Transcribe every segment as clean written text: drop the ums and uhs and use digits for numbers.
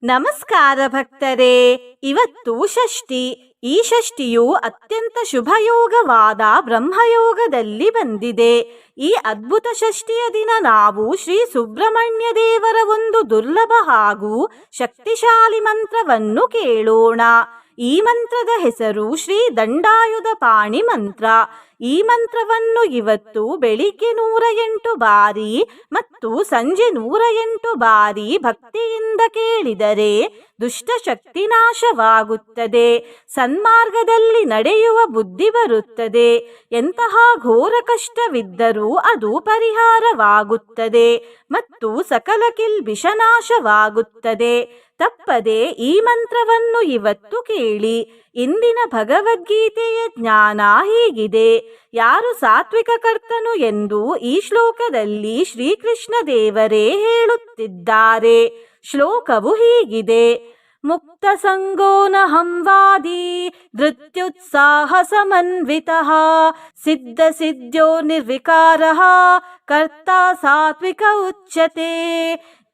ನಮಸ್ಕಾರ ಭಕ್ತರೇ. ಇವತ್ತು ಷಷ್ಠಿ. ಈ ಷಷ್ಠಿಯು ಅತ್ಯಂತ ಶುಭಯೋಗವಾದ ಬ್ರಹ್ಮಯೋಗದಲ್ಲಿ ಬಂದಿದೆ. ಈ ಅದ್ಭುತ ಷಷ್ಠಿಯ ದಿನ ನಾವು ಶ್ರೀ ಸುಬ್ರಹ್ಮಣ್ಯ ದೇವರ ಒಂದು ದುರ್ಲಭ ಹಾಗೂ ಶಕ್ತಿಶಾಲಿ ಮಂತ್ರವನ್ನು ಕೇಳೋಣ. ಈ ಮಂತ್ರದ ಹೆಸರು ಶ್ರೀ ದಂಡಾಯುಧ ಪಾಣಿ ಮಂತ್ರ. ಈ ಮಂತ್ರವನ್ನು ಇವತ್ತು ಬೆಳಿಗ್ಗೆ 108 ಬಾರಿ ಮತ್ತು ಸಂಜೆ 108 ಬಾರಿ ಭಕ್ತಿಯಿಂದ ಕೇಳಿದರೆ ದುಷ್ಟಶಕ್ತಿ ನಾಶವಾಗುತ್ತದೆ, ಸನ್ಮಾರ್ಗದಲ್ಲಿ ನಡೆಯುವ ಬುದ್ಧಿ ಬರುತ್ತದೆ, ಎಂತಹ ಘೋರ ಕಷ್ಟವಿದ್ದರೂ ಅದು ಪರಿಹಾರವಾಗುತ್ತದೆ ಮತ್ತು ಸಕಲ ಕಿಲ್ಬಿಷ ನಾಶವಾಗುತ್ತದೆ. ತಪ್ಪದೆ ಈ ಮಂತ್ರವನ್ನು ಇವತ್ತು ಕೇಳಿ. ಇಂದಿನ ಭಗವದ್ಗೀತೆಯ ಜ್ಞಾನ ಹೀಗಿದೆ. ಯಾರು ಸಾತ್ವಿಕ ಕರ್ತನು ಎಂದು ಈ ಶ್ಲೋಕದಲ್ಲಿ ಶ್ರೀಕೃಷ್ಣ ದೇವರೇ ಹೇಳುತ್ತಿದ್ದಾರೆ. ಶ್ಲೋಕವು ಹೀಗಿದೆ: ಮುಕ್ತ ಸಂಗೋನಹಂ ವಾದಿ ಧೃತ್ಯುತ್ಸಾಹ ಸಮನ್ವಿತಃ ಸಿದ್ಧ ಸಿದ್ಧೋ ನಿರ್ವಿಕಾರಃ ಕರ್ತ ಸಾತ್ವಿಕ ಉಚ್ಯತೆ.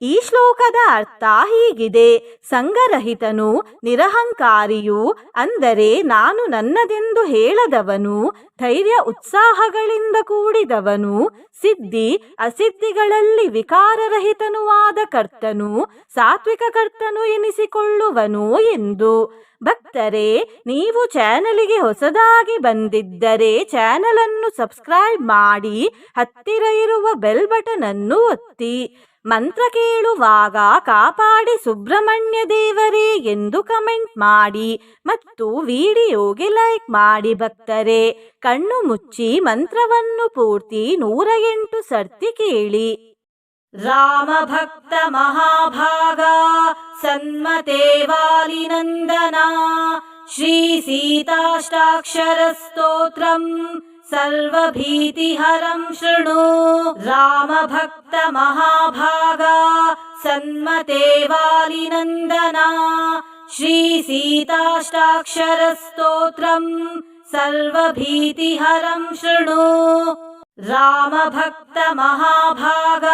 ಈ ಶ್ಲೋಕದ ಅರ್ಥ ಹೀಗಿದೆ: ಸಂಗರಹಿತನು, ನಿರಹಂಕಾರಿಯು, ಅಂದರೆ ನಾನು ನನ್ನದೆಂದು ಹೇಳದವನು, ಧೈರ್ಯ ಉತ್ಸಾಹಗಳಿಂದ ಕೂಡಿದವನು, ಸಿದ್ಧಿ ಅಸಿದ್ಧಿಗಳಲ್ಲಿ ವಿಕಾರರಹಿತನೂ ಆದ ಕರ್ತನು, ಸಾತ್ವಿಕ ಕರ್ತನು ಎನಿಸಿಕೊಳ್ಳುವನು ಎಂದು. ಭಕ್ತರೇ, ನೀವು ಚಾನಲಿಗೆ ಹೊಸದಾಗಿ ಬಂದಿದ್ದರೆ ಚಾನಲ್ ಅನ್ನು ಸಬ್ಸ್ಕ್ರೈಬ್ ಮಾಡಿ, ಹತ್ತಿರ ಇರುವ ಬೆಲ್ ಬಟನ್ ಅನ್ನು ಒತ್ತಿ. ಮಂತ್ರ ಕೇಳುವಾಗ ಕಾಪಾಡಿ ಸುಬ್ರಹ್ಮಣ್ಯ ದೇವರೇ ಎಂದು ಕಮೆಂಟ್ ಮಾಡಿ ಮತ್ತು ವಿಡಿಯೋಗೆ ಲೈಕ್ ಮಾಡಿ. ಭಕ್ತರೇ, ಕಣ್ಣು ಮುಚ್ಚಿ ಮಂತ್ರವನ್ನು ಪೂರ್ತಿ 108 ಸರ್ತಿ ಕೇಳಿ. ರಾಮ ಭಕ್ತ ಮಹಾಭಾಗ ಸನ್ಮತೆ ವಾಲಿನಂದನ ಶ್ರೀ ಸೀತಾಷ್ಟಾಕ್ಷರ ಸ್ತೋತ್ರಂ ಸರ್ವಭೀತಿಹರಂ ಶೃಣು. ರಾಮ ಭಕ್ತ ಮಹಾಭಾಗ ಸನ್ಮತೆ ವಾಲಿನಂದನ ಶ್ರೀ ಸೀತಾಷ್ಟಾಕ್ಷರ ಸ್ತೋತ್ರಂ ಸರ್ವಭೀತಿಹರಂ ಶೃಣು. ರಾಮ ಭಕ್ತ ಮಹಾಭಾಗ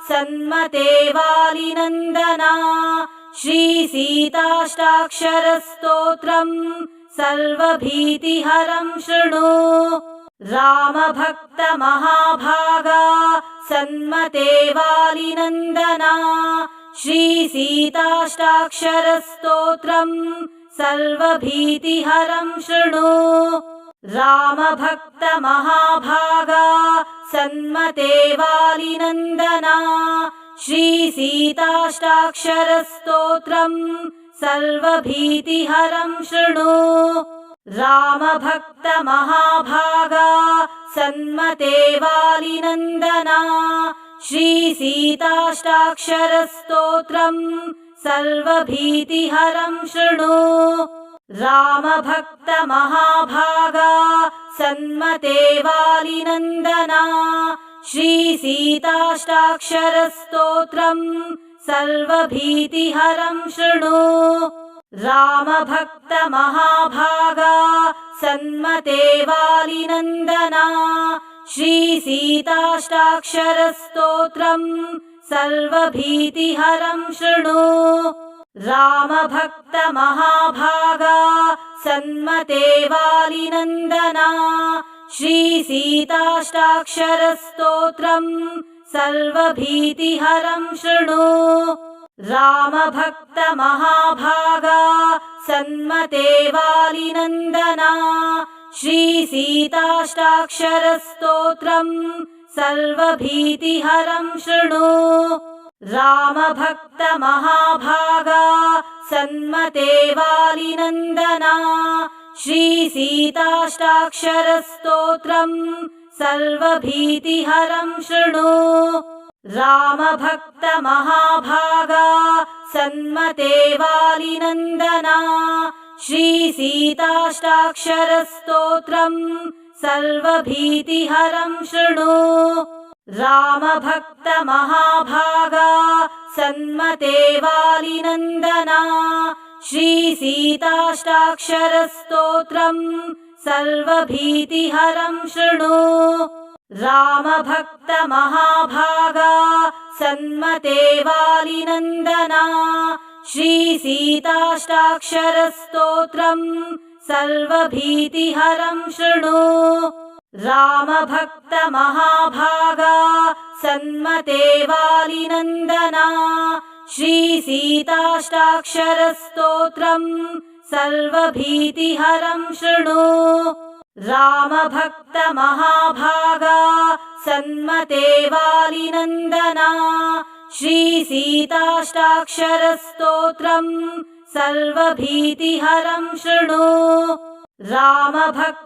ಸನ್ಮತೆ ವಾಲಿನಂದನ ಶ್ರೀ ಸೀತಾಷ್ಟಾಕ್ಷರ ಸ್ತೋತ್ರಂ ಸರ್ವಭೀತಿಹರಂ ಶೃಣು. ರಾಮ ಭಕ್ತ ಮಹಾಭಾಗ ಸನ್ಮತೆ ವಾಲಿನಂದನ ಶ್ರೀ ಸೀತಾಷ್ಟಾಕ್ಷರ ಸ್ತೋತ್ರಂ ಸರ್ವಭೀತಿಹರಂ ಶೃಣು. ರಾಮ ಭಕ್ತ ಮಹಾಭಾಗ ಸನ್ಮತೆ ವಾಲಿನಂದನ ಶ್ರೀ ಸೀತಾಷ್ಟಾಕ್ಷರ ಸ್ತೋತ್ರಂ ಸರ್ವಭೀತಿಹರಂ ಶೃಣು. ರಾಮ ಭಕ್ತ ಮಹಾಭಾಗ ಸನ್ಮತೆ ವಾಲಿನಂದನ ಶ್ರೀ ಸೀತಾಷ್ಟಾಕ್ಷರ ಸ್ತೋತ್ರಂ ಸರ್ವಭೀತಿಹರಂ ಶೃಣು. ರಾಮ ಭಕ್ತ ಮಹಾಭಾಗ ಸನ್ಮತೆ ವಾಲಿನಂದನ ಶ್ರೀ ಸೀತಾಷ್ಟಾಕ್ಷರ ಸ್ತೋತ್ರಂ ಸರ್ವಭೀತಿಹರಂ ಶೃಣು. ರಾಮ ಭಕ್ತ ಮಹಾಭಾಗ ಸನ್ಮತೆ ವಾಲಿನಂದನ ಶ್ರೀ ಸೀತಾಷ್ಟಾಕ್ಷರ ಸ್ತೋತ್ರಂ ಸರ್ವಭೀತಿಹರಂ ಶೃಣು. ರಾಮ ಭಕ್ತ ಮಹಾಭಾಗ ಸನ್ಮತೆ ವಾಲಿನಂದನ ಶ್ರೀ ಸೀತಾಷ್ಟಾಕ್ಷರ ಸ್ತೋತ್ರಂ ಸರ್ವಭೀತಿಹರಂ ಶೃಣು. ರಾಮ ಭಕ್ತ ಮಹಾಭಾಗ ಸನ್ಮತೆ ವಾಲಿನಂದನ ಶ್ರೀ ಸೀತಾಷ್ಟಾಕ್ಷರ ಸ್ತೋತ್ರಂ ಸರ್ವಭೀತಿಹರಂ ಶೃಣು. ರಾಮ ಭಕ್ತ ಮಹಾಭಾಗ ಸನ್ಮತೆ ವಾಲಿನಂದನ ಶ್ರೀ ಸೀತಾಷ್ಟಾಕ್ಷರ ಸ್ತೋತ್ರಂ ಸರ್ವಭೀತಿಹರಂ ಶೃಣು. ರಾಮ ಭಕ್ತ ಮಹಾಭಾಗ ಸನ್ಮತೆ ವಾಲಿನಂದನ ಶ್ರೀ ಸೀತಾಷ್ಟಾಕ್ಷರ ಸ್ತೋತ್ರಂ ಸರ್ವಭೀತಿಹರಂ ಶೃಣು. ರಾಮ ಭಕ್ತ ಮಹಾಭಾಗ ಸನ್ಮತೆ ವಾಲಿನಂದನ ಶ್ರೀ ಸೀತಾಷ್ಟಾಕ್ಷರ ಸ್ತೋತ್ರಂ ಸರ್ವಭೀತಿಹರಂ ಶೃಣು. ರಾಮ ಭಕ್ತ ಮಹಾಭಾಗ ಸನ್ಮತೆ ವಾಲಿನಂದನ श्रीसीताष्टाक्षरस्तोत्रम् सर्वभीतिहरं शृणु। रामभक्तमहाभागा सन्मते वालिनन्दना श्रीसीताष्टाक्षरस्तोत्रम् सर्वभीतिहरं शृणु। रामभक्तमहाभागा सन्मते वालिनन्दना श्रीसीताष्टाक्षरस्तोत्रम् सर्वभीतिहरं शृणु। रामभक्तमहाभागा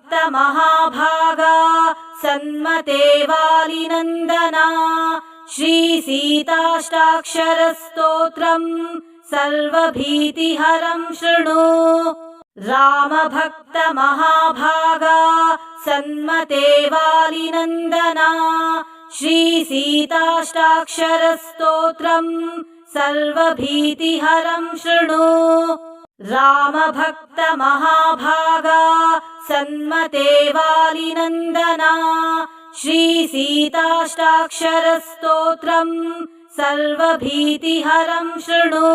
सन्मते वालिनन्दना श्रीसीताष्टाक्षरस्तोत्रम् सर्वभीतिहरं शृणु। रामभक्तमहाभागा सन्मते वालिनन्दना श्रीसीताष्टाक्षरस्तोत्रम् सर्वभीतिहरं शृणु। रामभक्तमहाभागा सन्मते वालिनन्दना श्रीसीताष्टाक्षरस्तोत्रम् सर्वभीतिहरं शृणु।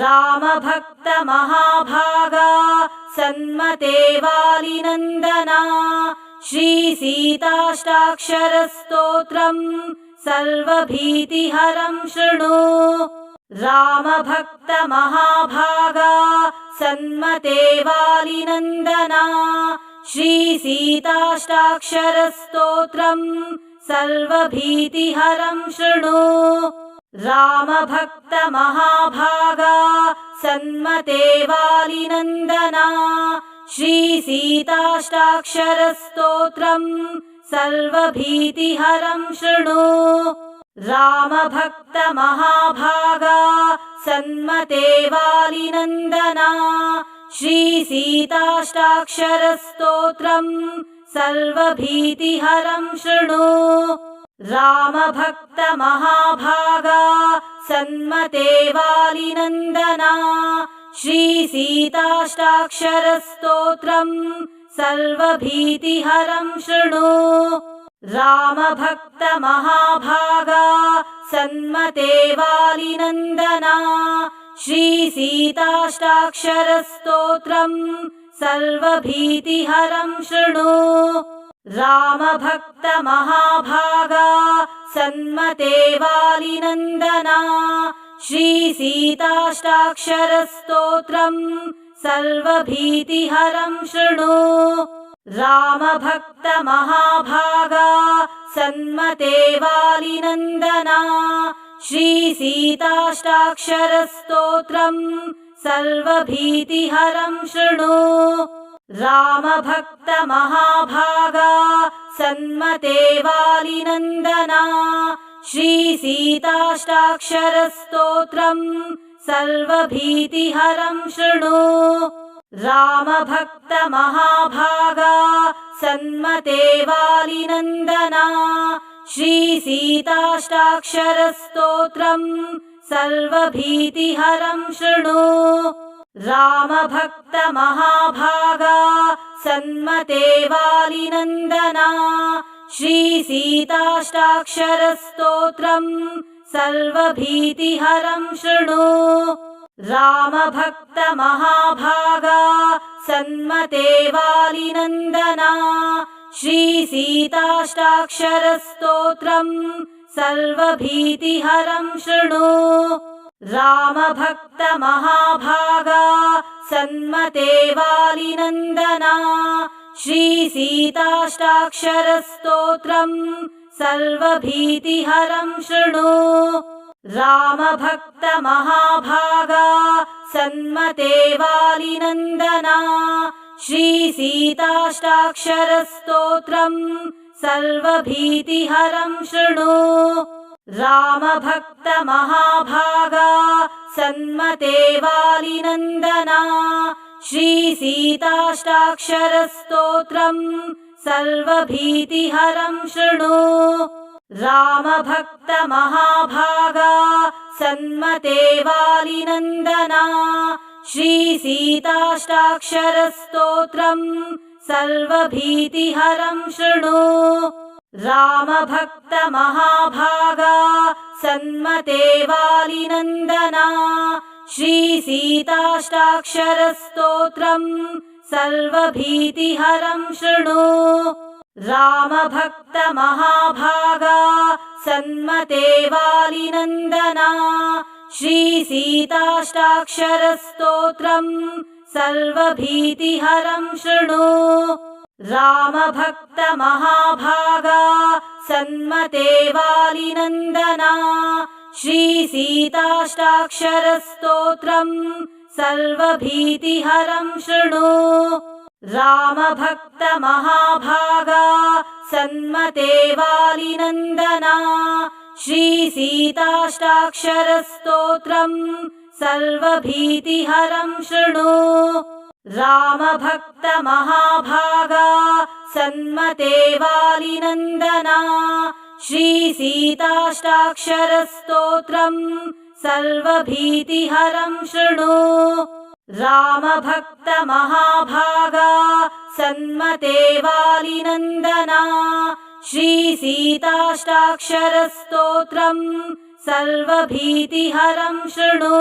रामभक्तमहाभागा सन्मते वालिनन्दना श्रीसीताष्टाक्षरस्तोत्रम् सर्वभीतिहरं शृणु। रामभक्तमहाभागा सन्मते वालिनन्दना श्रीसीताष्टाक्षरस्तोत्रम् सर्वभीतिहरं शृणु। रामभक्तमहाभागा सन्मते वालिनन्दना श्रीसीताष्टाक्षरस्तोत्रम् सर्वभीतिहरं शृणु। रामभक्तमहाभागा सन्मते वालिनन्दना श्रीसीताष्टाक्षरस्तोत्रम् सर्वभीतिहरं शृणु। रामभक्तमहाभागा सन्मते वालिनन्दना श्रीसीताष्टाक्षरस्तोत्रम् सर्वभीतिहरं शृणु। रामभक्तमहाभागा सन्मते वालिनन्दना श्रीसीताष्टाक्षरस्तोत्रम् सर्वभीतिहरं शृणु। रामभक्तमहाभागा सन्मते वालिनन्दना श्रीसीताष्टाक्षरस्तोत्रम् सर्वभीतिहरं शृणु। रामभक्तमहाभागा सन्मते वालिनन्दना श्रीसीताष्टाक्षरस्तोत्रम् सर्वभीतिहरं शृणु। रामभक्तमहाभागा सन्मते वालिनन्दना श्रीसीताष्टाक्षरस्तोत्रम् सर्वभीतिहरं शृणु। रामभक्तमहाभागा सन्मते वालिनन्दना श्रीसीताष्टाक्षरस्तोत्रम् सर्वभीतिहरं शृणु। रामभक्तमहाभागा सन्मते वालिनन्दना श्रीसीताष्टाक्षरस्तोत्रम् सर्वभीतिहरं शृणु। रामभक्तमहाभागा सन्मते वालिनन्दना श्रीसीताष्टाक्षरस्तोत्रम् सर्वभीतिहरं शृणु। रामभक्तमहाभागा सन्मते वालिनन्दना श्रीसीताष्टाक्षरस्तोत्रम् सर्वभीतिहरं शृणु। रामभक्तमहाभागा सन्मते वालिनन्दना श्रीसीताष्टाक्षरस्तोत्रम् सर्वभीतिहरं शृणु। रामभक्तमहाभागा सन्मते वालिनन्दना श्रीसीताष्टाक्षरस्तोत्रम् सर्वभीतिहरं शृणु। रामभक्तमहाभागा सन्मते वालिनन्दना श्रीसीताष्टाक्षरस्तोत्रम् सर्वभीतिहरं शृणु। रामभक्तमहाभागा सन्मते वालिनन्दना श्रीसीताष्टाक्षरस्तोत्रम् सर्वभीतिहरं शृणु। रामभक्तमहाभागा सन्मते वालिनन्दना श्रीसीताष्टाक्षरस्तोत्रम् सर्वभीतिहरं शृणु। रामभक्तमहाभागा सन्मते वालिनन्दना श्रीसीताष्टाक्षरस्तोत्रम् सर्वभीतिहरं शृणु। रामभक्तमहाभागा सन्मते वालिनन्दना श्रीसीताष्टाक्षरस्तोत्रम् सर्वभीतिहरं शृणु। रामभक्तमहाभागा सन्मते वालिनन्दना श्रीसीताष्टाक्षरस्तोत्रम् सर्वभीतिहरं शृणु। रामभक्तमहाभागा सन्मते वालिनन्दना श्रीसीताष्टाक्षरस्तोत्रम् सर्वभीतिहरं शृणु।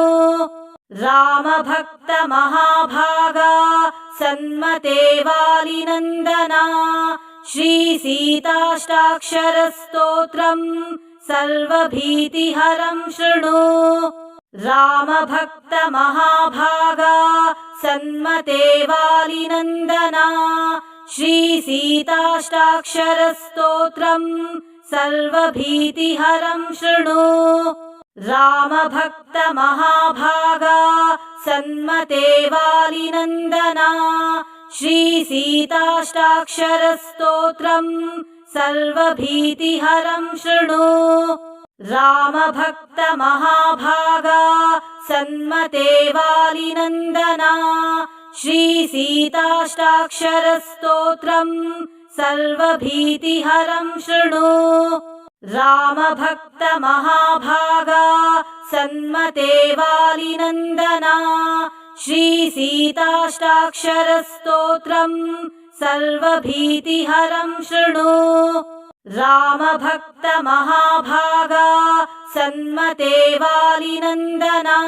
रामभक्तमहाभागा सन्मते वालिनन्दना श्रीसीताष्टाक्षरस्तोत्रम् सर्वभीतिहरं शृणु। रामभक्तमहाभागा सन्मते वालिनन्दना श्रीसीताष्टाक्षरस्तोत्रम् सर्वभीतिहरं शृणु। रामभक्तमहाभागा सन्मते वालिनन्दना श्रीसीताष्टाक्षरस्तोत्रम् सर्वभीतिहरं शृणु। रामभक्तमहाभागा सन्मते वालिनन्दना श्रीसीताष्टाक्षरस्तोत्रम् सर्वभीतिहरं शृणु। रामभक्तमहाभागा सन्मते वालिनन्दना श्रीसीताष्टाक्षरस्तोत्रम् सर्वभीतिहरं शृणु। रामभक्तमहाभागा सन्मते वालिनन्दना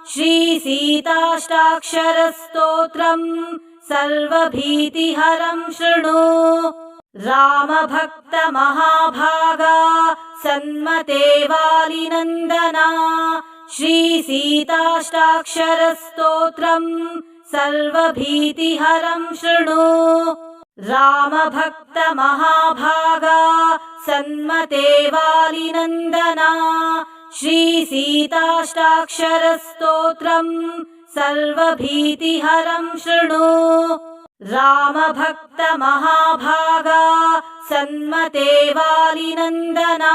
श्रीसीताष्टाक्षरस्तोत्रम् सर्वभीतिहरं शृणु। रामभक्तमहाभागा सन्मते वालिनन्दना श्रीसीताष्टाक्षरस्तोत्रम् सर्वभीतिहरं शृणु। रामभक्तमहाभागा सन्मते वालिनन्दना श्रीसीताष्टाक्षरस्तोत्रम् सर्वभीतिहरं शृणु। रामभक्तमहाभागा सन्मते वालिनन्दना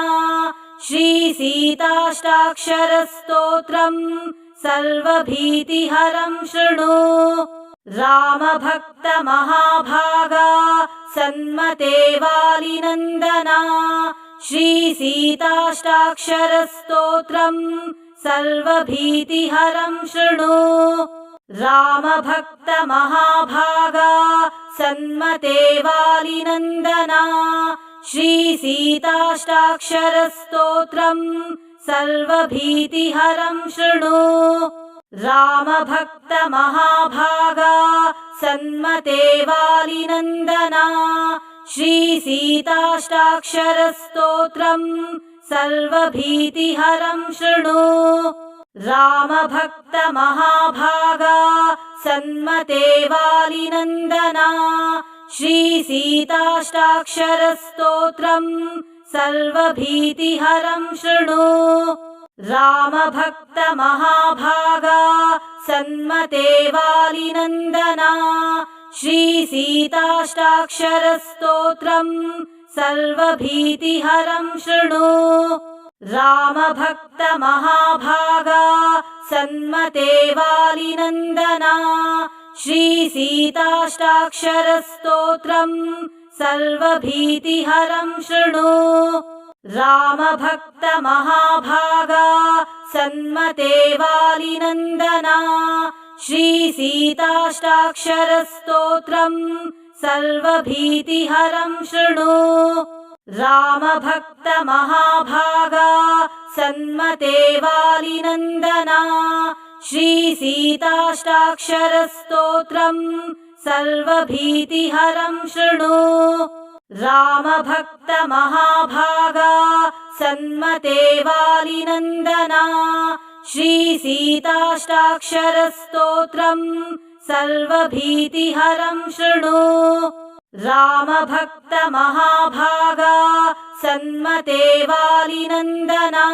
श्रीसीताष्टाक्षरस्तोत्रम् सर्वभीतिहरं शृणु। रामभक्तमहाभागा सन्मते वालिनन्दना श्रीसीताष्टाक्षरस्तोत्रम् सर्वभीतिहरं शृणु। रामभक्तमहाभागा सन्मते वालिनन्दना श्रीसीताष्टाक्षरस्तोत्रम् सर्वभीतिहरं शृणु। रामभक्तमहाभागा सन्मते वालिनन्दना श्रीसीताष्टाक्षरस्तोत्रम् सर्वभीतिहरं शृणु। रामभक्तमहाभागा सन्मते वालिनन्दना श्रीसीताष्टाक्षरस्तोत्रम् सर्वभीतिहरं शृणु। रामभक्तमहाभागा सन्मते वालिनन्दना श्रीसीताष्टाक्षरस्तोत्रम् सर्वभीतिहरं शृणु। रामभक्तमहाभागा सन्मते वालिनन्दना श्रीसीताष्टाक्षरस्तोत्रम् सर्वभीतिहरं शृणु। रामभक्तमहाभागा सन्मते वालिनन्दना श्रीसीताष्टाक्षरस्तोत्रम् सर्वभीतिहरं शृणु। रामभक्तमहाभागा सन्मते वालिनन्दना श्रीसीताष्टाक्षरस्तोत्रम् सर्वभीतिहरं शृणु। रामभक्तमहाभागा सन्मते वालिनन्दना श्रीसीताष्टाक्षरस्तोत्रम् सर्वभीतिहरं शृणु। रामभक्तमहाभागा सन्मते वालिनन्दना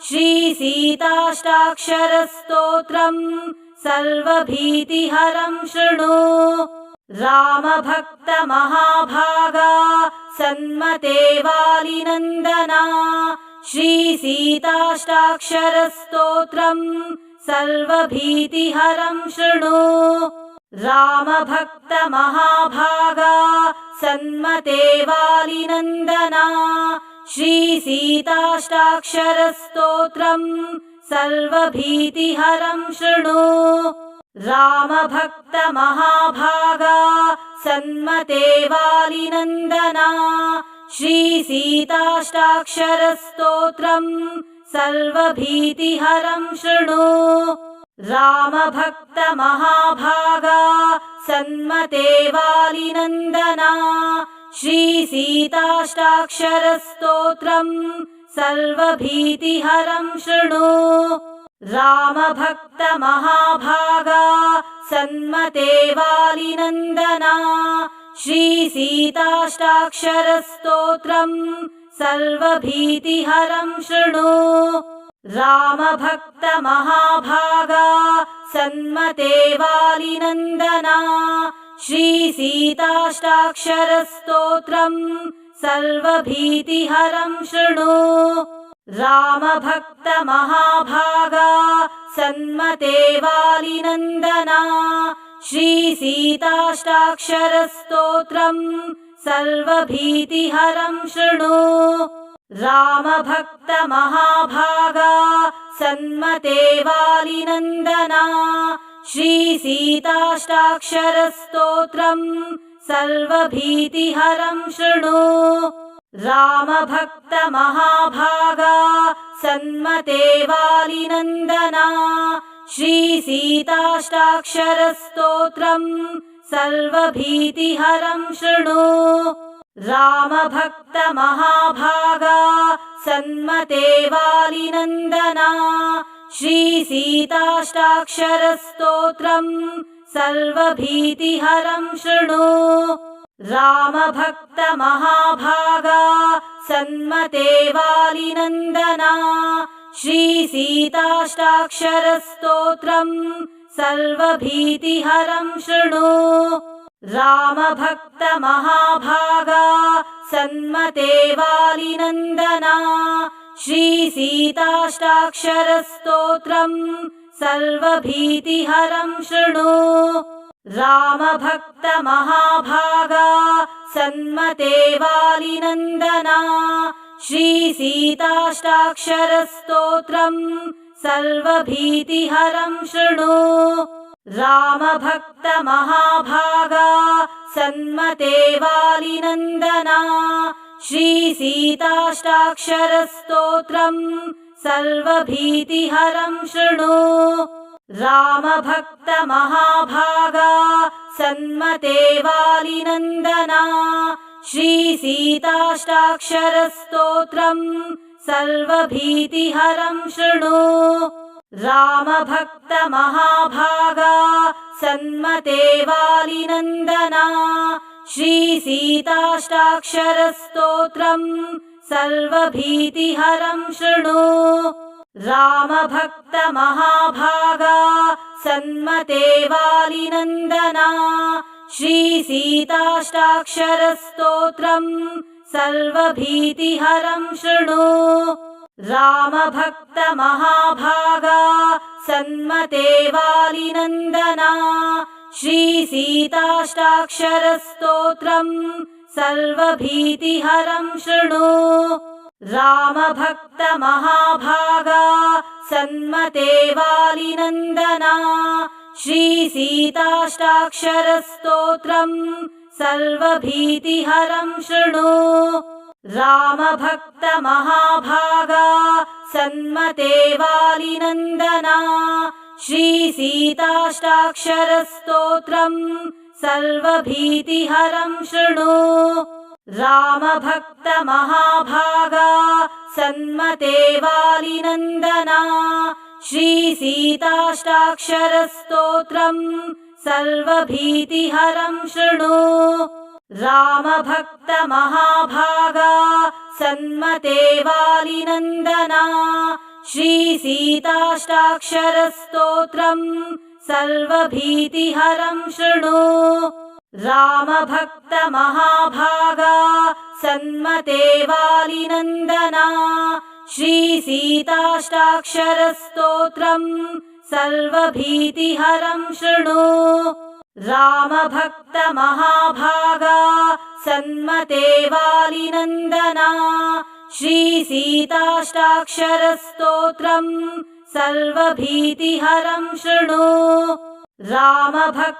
श्रीसीताष्टाक्षरस्तोत्रम् सर्वभीतिहरं शृणु। रामभक्तमहाभागा सन्मते वालिनन्दना श्रीसीताष्टाक्षरस्तोत्रम् सर्वभीतिहरं शृणु। रामभक्तमहाभागा सन्मते वालिनन्दना श्रीसीताष्टाक्षरस्तोत्रम् सर्वभीतिहरं शृणु। रामभक्तमहाभागा सन्मते वालिनन्दना श्रीसीताष्टाक्षरस्तोत्रम् सर्वभीतिहरं शृणु। रामभक्तमहाभागा सन्मते वालिनन्दना श्रीसीताष्टाक्षरस्तोत्रम् सर्वभीतिहरं शृणु। रामभक्तमहाभागा सन्मते वालिनन्दना श्रीसीताष्टाक्षरस्तोत्रम् सर्वभीतिहरं शृणु। रामभक्तमहाभागा सन्मते वालिनन्दना श्रीसीताष्टाक्षरस्तोत्रम् सर्वभीतिहरं शृणु। रामभक्तमहाभागा सन्मते वालिनन्दना श्रीसीताष्टाक्षरस्तोत्रम् सर्वभीतिहरं शृणु। रामभक्तमहाभागा सन्मते वालिनन्दना श्रीसीताष्टाक्षरस्तोत्रम् सर्वभीतिहरं शृणु। रामभक्तमहाभागा सन्मते वालिनन्दना श्रीसीताष्टाक्षरस्तोत्रम् सर्वभीतिहरं शृणु। रामभक्तमहाभागा सन्मते वालिनन्दना श्रीसीताष्टाक्षरस्तोत्रम् सर्वभीतिहरं शृणु। रामभक्तमहाभागा सन्मते वालिनन्दना श्रीसीताष्टाक्षरस्तोत्रम् सर्वभीतिहरं शृणु। रामभक्तमहाभागा सन्मते वालिनन्दना श्रीसीताष्टाक्षरस्तोत्रम् सर्वभीतिहरं शृणु। रामभक्तमहाभागा सन्मते वालिनन्दना श्रीसीताष्टाक्षरस्तोत्रम् सर्वभीतिहरं शृणु। रामभक्तमहाभागा सन्मते वालिनन्दना श्रीसीताष्टाक्षरस्तोत्रम् सर्वभीतिहरं शृणु। रामभक्तमहाभागा सन्मते वालिनन्दना श्रीसीताष्टाक्षरस्तोत्रम् सर्वभीतिहरं शृणु। रामभक्तमहाभागा सन्मते वालिनन्दना श्रीसीताष्टाक्षरस्तोत्रम् सर्वभीतिहरं शृणु। रामभक्तमहाभागा सन्मते वालिनन्दना श्रीसीताष्टाक्षरस्तोत्रम् सर्वभीतिहरं शृणु। रामभक्तमहाभागा सन्मते वालिनन्दना श्रीसीताष्टाक्षरस्तोत्रम् सर्वभीतिहरं शृणु। रामभक्तमहाभागा सन्मते वालिनन्दना श्रीसीताष्टाक्षरस्तोत्रम् सर्वभीतिहरं शृणु। रामभक्तमहाभागा सन्मते वालिनन्दना श्रीसीताष्टाक्षरस्तोत्रम् सर्वभीतिहरं शृणु। रामभक्तमहाभागा सन्मते वालिनन्दना श्रीसीताष्टाक्षरस्तोत्रम् सर्वभीतिहरं शृणु। रामभक्तमहाभागा सन्मते वालिनन्दना श्रीसीताष्टाक्षरस्तोत्रम् सर्वभीतिहरं शृणु। रामभक्तमहाभागा सन्मते वालिनन्दना श्रीसीताष्टाक्षरस्तोत्रम् सर्वभीतिहरं शृणु। रामभक्तमहाभागा सन्मते वालिनन्दना श्रीसीताष्टाक्षरस्तोत्रम् सर्वभीतिहरं शृणु। रामभक्तमहाभागा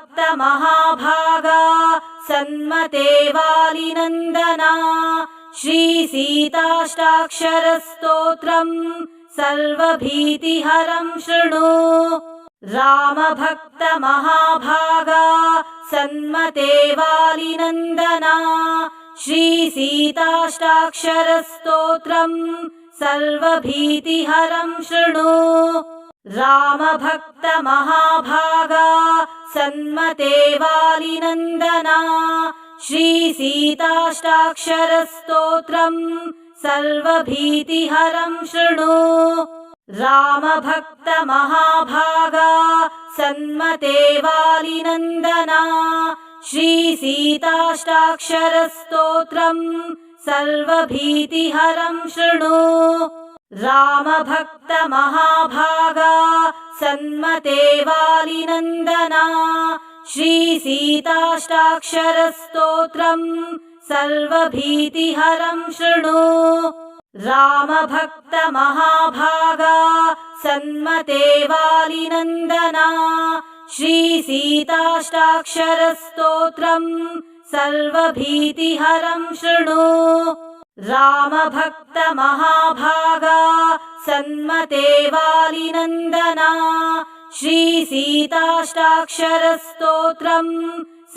सन्मते वालिनन्दना श्रीसीताष्टाक्षरस्तोत्रम् सर्वभीतिहरं शृणु। रामभक्तमहाभागा सन्मते वालिनन्दना श्रीसीताष्टाक्षरस्तोत्रम् सर्वभीतिहरं शृणु। रामभक्तमहाभागा सन्मते वालिनन्दना श्रीसीताष्टाक्षरस्तोत्रम् सर्वभीतिहरं शृणु। रामभक्तमहाभागा सन्मते वालिनन्दना श्रीसीताष्टाक्षरस्तोत्रम् सर्वभीतिहरं शृणु। रामभक्तमहाभागा सन्मते वालिनन्दना श्रीसीताष्टाक्षरस्तोत्रम् सर्वभीतिहरं शृणु। रामभक्तमहाभागा सन्मते वालिनन्दना श्रीसीताष्टाक्षरस्तोत्रम् सर्वभीतिहरं शृणु। रामभक्तमहाभागा सन्मते वालिनन्दना श्रीसीताष्टाक्षरस्तोत्रम्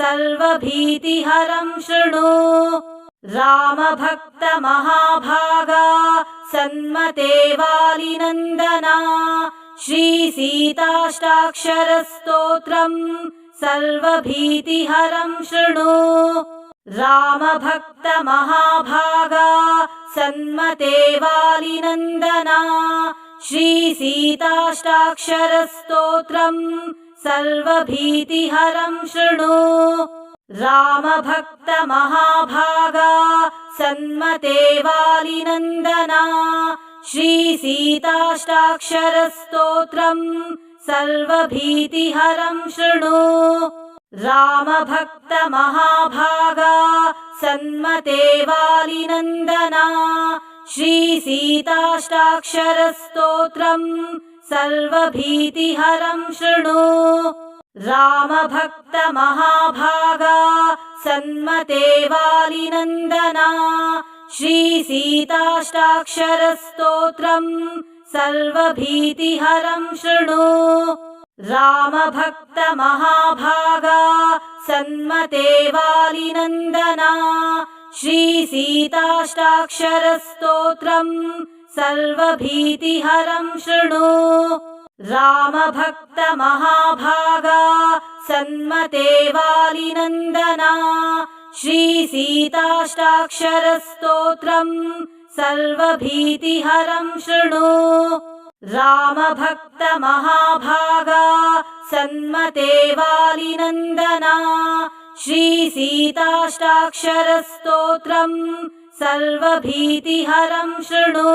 सर्वभीतिहरं शृणु। रामभक्तमहाभागा सन्मते वालिनन्दना श्रीसीताष्टाक्षरस्तोत्रम् सर्वभीतिहरं शृणु। रामभक्तमहाभागा सन्मते वालिनन्दना श्रीसीताष्टाक्षरस्तोत्रम् सर्वभीतिहरं शृणु। रामभक्तमहाभागा सन्मते वालिनन्दना श्रीसीताष्टाक्षरस्तोत्रम् सर्वभीतिहरं शृणु। रामभक्तमहाभागा सन्मते वालिनन्दना श्रीसीताष्टाक्षरस्तोत्रम् सर्वभीतिहरं शृणु। रामभक्तमहाभागा सन्मते वालिनन्दना श्रीसीताष्टाक्षरस्तोत्रम् सर्वभीतिहरं शृणु। रामभक्तमहाभागा सन्मते वालिनन्दना श्रीसीताष्टाक्षरस्तोत्रम् सर्वभीतिहरं शृणु। रामभक्तमहाभागा सन्मते वालिनन्दना श्रीसीताष्टाक्षरस्तोत्रम् सर्वभीतिहरं शृणु। रामभक्तमहाभागा सन्मते वालिनन्दना श्रीसीताष्टाक्षरस्तोत्रम् सर्वभीतिहरं शृणु।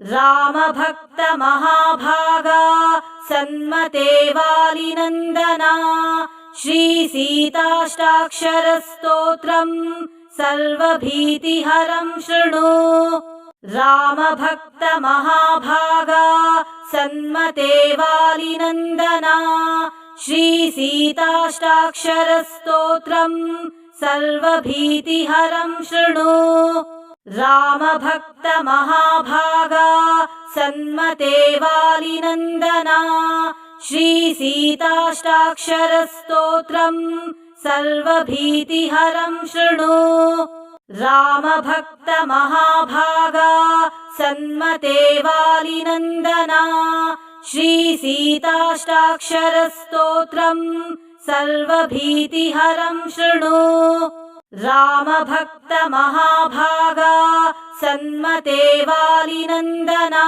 रामभक्तमहाभागा सन्मते वालिनन्दना श्रीसीताष्टाक्षरस्तोत्रम् सर्वभीतिहरं शृणु। रामभक्तमहाभागा सन्मते वालिनन्दना श्रीसीताष्टाक्षरस्तोत्रम् सर्वभीतिहरं शृणु। रामभक्तमहाभागा सन्मते वालिनन्दना श्रीसीताष्टाक्षरस्तोत्रम् सर्वभीतिहरं शृणु। रामभक्तमहाभागा सन्मते वालिनन्दना श्रीसीताष्टाक्षरस्तोत्रम् सर्वभीतिहरं शृणु। रामभक्तमहाभागा सन्मते वालिनन्दना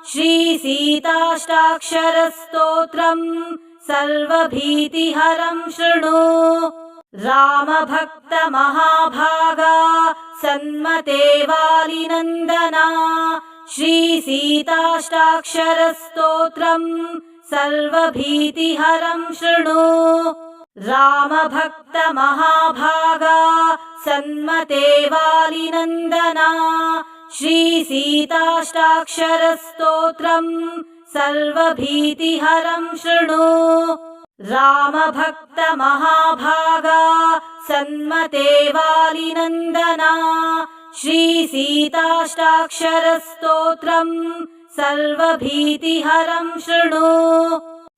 श्रीसीताष्टाक्षरस्तोत्रम् सर्वभीतिहरं शृणु। रामभक्तमहाभागा सन्मते वालिनन्दना श्रीसीताष्टाक्षरस्तोत्रम् सर्वभीतिहरं शृणु। रामभक्तमहाभागा सन्मते वालिनन्दना श्रीसीताष्टाक्षरस्तोत्रम् सर्वभीतिहरं शृणु। रामभक्तमहाभागा सन्मते वालिनन्दना श्रीसीताष्टाक्षरस्तोत्रम् सर्वभीतिहरं शृणु।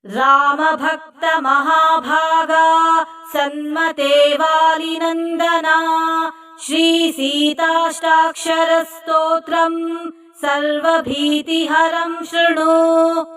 रामभक्तमहाभागा सन्मते वालिनन्दना श्रीसीताष्टाक्षरस्तोत्रम् सर्वभीतिहरं शृणु।